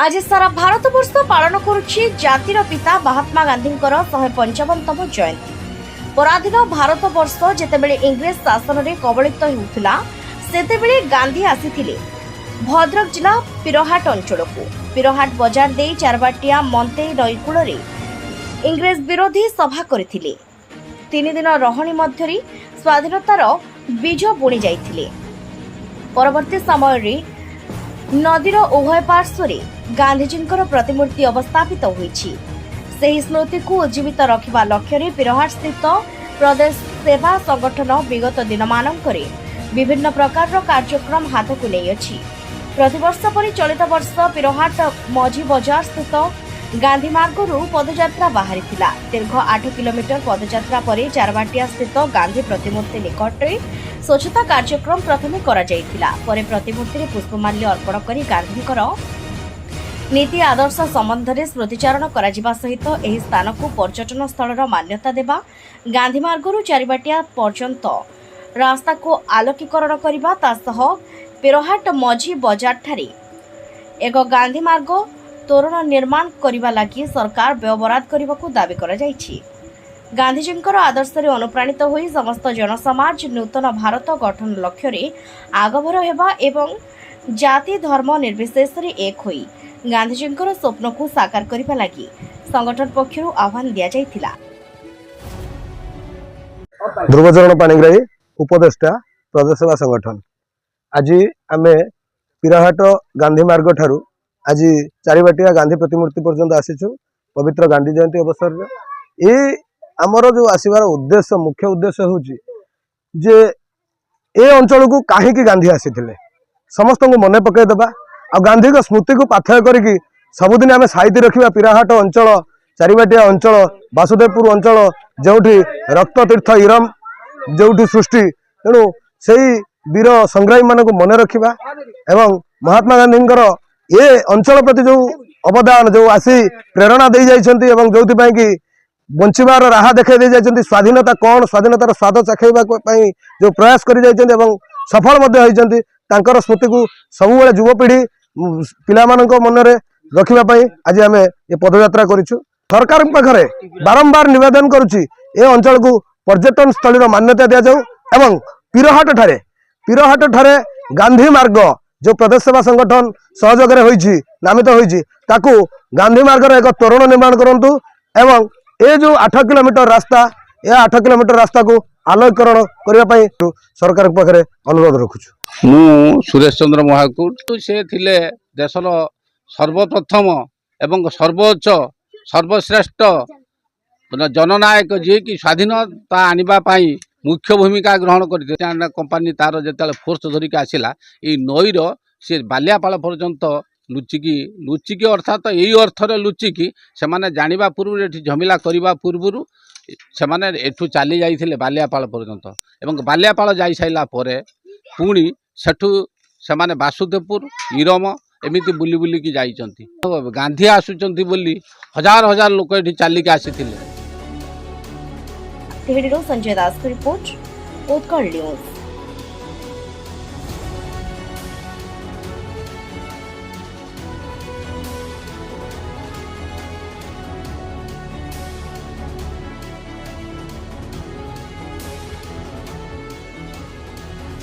आज सारा भारतवर्ष पालन करुछि जातिर पिता महात्मा गांधी 155तम जयंती। पराधीन भारतवर्ष जेतेबेले इंग्रेज शासन रे कबलित हेउथिला सेतेबेले गांधी आसीथिले भद्रक जिला पिरहाट अंचल को। पिरहाट बजार दे चारबाटिया मंते नईकूल रे इंग्रेज विरोधी सभा करथिले। 3 दिन रहणी मध्यरी स्वाधीनतार बीज बुणी जाइथिले। परवर्ती समय रे नदीर उभय पार्श्व गांधीजींकर प्रतिमूर्ति अवस्थापित होईछि। सेही स्मृति को उज्जीवित रखिबा लक्ष्य पिरहाट स्थित प्रदेश सेवा संगठन विगत दिन मानकरे विभिन्न प्रकार कार्यक्रम हाथ को नहीं अछि। प्रतिवर्ष परि चलित वर्ष पिरहाट मझी बजार स्थित गांधी मार्गरू पदयात्रा बाहरी थिला। दीर्घ 8 किलोमीटर पदयात्रा पर चारबाटिया स्थित गांधी प्रतिमूर्ति निकट स्वच्छता कार्यक्रम प्रथमे करा जायतिला। परे प्रतिमूर्ति रे पुष्पमाल्य अर्पण करी गांधीकर नीति आदर्श संबंध में स्मृतिचारण करा जिबा सहित एही स्थान को पर्यटन स्थलर मान्यता देबा, गांधी मार्गरू चारबाटिया पर्यंत रास्ता को आलोकीकरण करबा तासह पिरहाट मझी बजार ठारे एक गांधी मार्ग तोरण निर्माण करबा लागि सरकार व्ययबराद करबाकू दाबी करा जायछि। गांधीजींकर आदर्श रे अनुप्राणित होई समस्त जनसमाज नूतन भारत गठन लक्ष्य रे आगभर हेबा एवं जाति धर्म निर्विशेष रे एक होई गांधीजींकर स्वप्न को साकार करबा लागि संगठन पक्षरु आह्वान दिया जायतिला। ध्रुवचरण पाणिग्राही उपदेष्टा प्रदेश सेवा संगठन आज आमे पिरहाट गांधी मार्ग ठारू आज चारिबाटिया गांधी प्रतिमूर्ति पर्यंत आसीचु पवित्र गांधी जयंती अवसर रे। ए आमर जो आसबार उद्देश्य मुख्य उद्देश्य होची जे ए अंचल को काहे गांधी आसीथिले समस्त को मने पकई देबा आ गांधी को स्मृति को पाथय करिकी सबुदिन आमे साहित्य रखिबा। पिराहाट अंचल चारिबाटिया अंचल वासुदेवपुर अंचल जोठी रक्त तीर्थ इरम जोठी सृष्टि तेणु सेही वीर संग्रामी मान को मने रखिबा एवं महात्मा गांधी ये अंचल प्रति जो अवदान जो आसी प्रेरणा दे जाइछन्ती एवं जोथि पई कि बंचिबार राह देखै दे जाइछन्ती स्वाधीनता कौन स्वाधीनतार स्वाद चाखैबा पई जो प्रयास करि जाइछन्ती एवं सफल मध्ये होइछन्ती तांकर स्मृति को सबु बेले युवपीढ़ी पिला मानक मन रे रखिबा पई आज आमे ये पदयात्रा करिछु। सरकार पाखरे बारंबार निवेदन करूछि ए अंचल को पर्यटन स्थली मान्यता दिया जाऊ एवं पिरहाट ठारे गांधी मार्ग जो प्रदेश सेवा संगठन सहयोग नामित होईछि ताकू गांधी मार्ग एक तोरण निर्माण करंतु एवं ए जो 8 किलोमीटर रास्ता ए 8 किलोमीटर रास्ता को आलोकरण करबा पई सरकार पाखरे अनुरोध रखुछु। मु सुरेश चंद्र महाकुट से थिले देशर सर्वप्रथम एवं सर्वोच्च सर्वश्रेष्ठ जननायक जी की स्वाधीनता आनिबा पई मुख्य भूमिका ग्रहण करते कंपानी तार जो फोर्स धरिक आसला ये नईर सी बालियापाल पर्यंत लुचिकी अर्थात यही अर्थर लुचिकी से माने जानिबा पूर्व झमेला करने पूर्व से माने एठू चली जाइथिले बालियापाल पर्यंत एवं बालियापाल जाई साइला परे पुणी सेठू से माने वासुदेवपुर इरम एमिति बुली बुलिकी जाइचंती। गांधी आसुचंती बोली हजार हजार लोक एठी चलिक आसीथिले। संजय दास की रिपोर्ट उत्कल न्यूज।